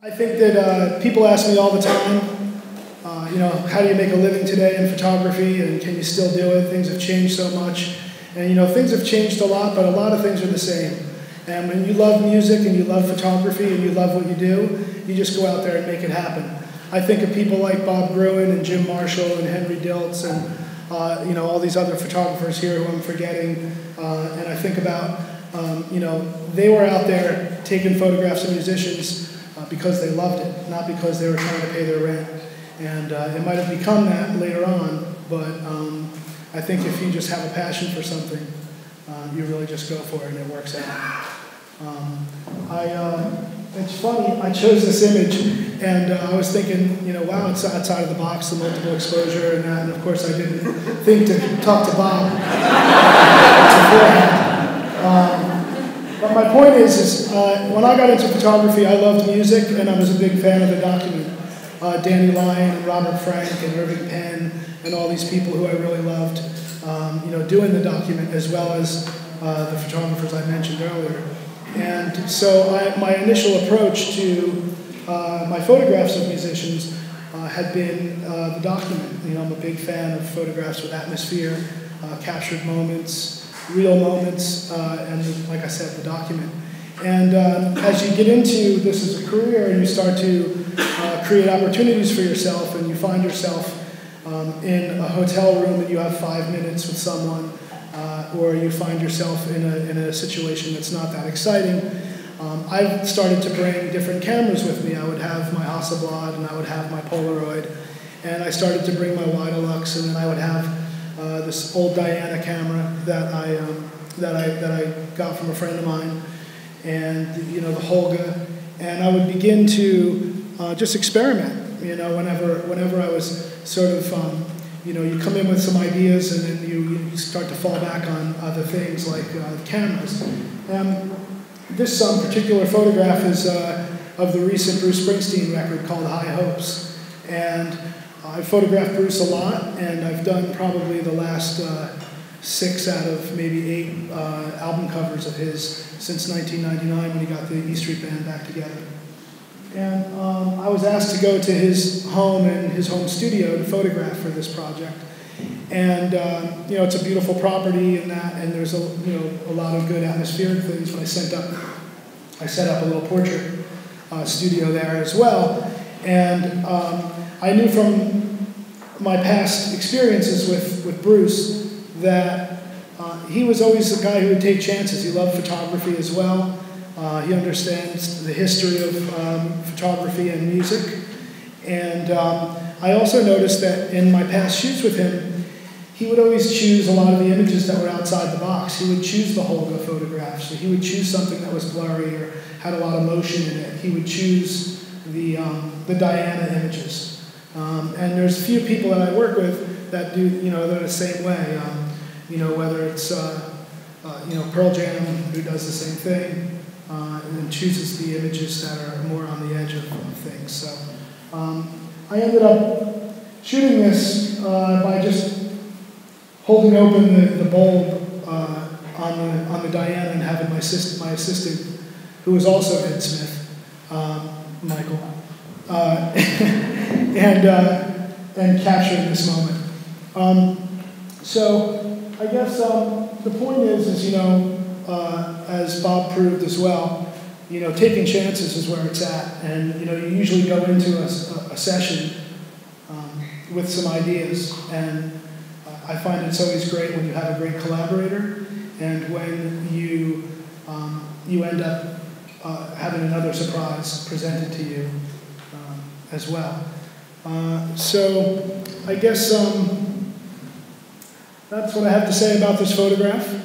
I think that people ask me all the time, how do you make a living today in photography, and can you still do it? Things have changed so much. And things have changed a lot, but a lot of things are the same. And when you love music and you love photography and you love what you do, you just go out there and make it happen. I think of people like Bob Gruen and Jim Marshall and Henry Diltz and all these other photographers here who I'm forgetting. And I think about, they were out there taking photographs of musicians because they loved it, not because they were trying to pay their rent. And it might have become that later on, but I think if you just have a passion for something, you really just go for it and it works out. It's funny, I chose this image and I was thinking, wow, it's outside of the box, the multiple exposure and that, and of course I didn't think to talk to Bob beforehand. But my point is when I got into photography, I loved music and I was a big fan of the document. Danny Lyon and Robert Frank and Irving Penn and all these people who I really loved, doing the document as well as the photographers I mentioned earlier. And so my initial approach to my photographs of musicians had been the document. I'm a big fan of photographs with atmosphere, captured moments, real moments, and like I said, the document. And as you get into this as a career and you start to create opportunities for yourself and you find yourself in a hotel room and you have 5 minutes with someone, or you find yourself in a situation that's not that exciting, I've started to bring different cameras with me. I would have my Hasselblad and I would have my Polaroid, and I started to bring my Widelux, and then I would have this old Diana camera that I got from a friend of mine, and the Holga, and I would begin to just experiment. Whenever I was sort of you come in with some ideas and then you start to fall back on other things like cameras. This particular photograph is of the recent Bruce Springsteen record called High Hopes. And I photographed Bruce a lot, and I've done probably the last 6 out of maybe 8 album covers of his since 1999 when he got the E Street Band back together. And I was asked to go to his home and his home studio to photograph for this project. And it's a beautiful property and that, and there's a lot of good atmospheric things. But I set up a little portrait studio there as well. And I knew from my past experiences with Bruce that he was always the guy who would take chances. He loved photography as well. He understands the history of photography and music. And I also noticed that in my past shoots with him, he would always choose a lot of the images that were outside the box. He would choose the Holga photographs. So he would choose something that was blurry or had a lot of motion in it. He would choose the Diana images. And there's a few people that I work with that do, they're the same way. Whether it's, Pearl Jam, who does the same thing. And then chooses the images that are more on the edge of things. So I ended up shooting this by just holding open the bulb on the Diana and having my assistant, who was also Ed Smith, Michael, and capturing this moment. So I guess the point is as Bob proved as well, taking chances is where it's at. And, you usually go into a session with some ideas. And I find it's always great when you have a great collaborator and when you end up having another surprise presented to you as well. So I guess that's what I have to say about this photograph.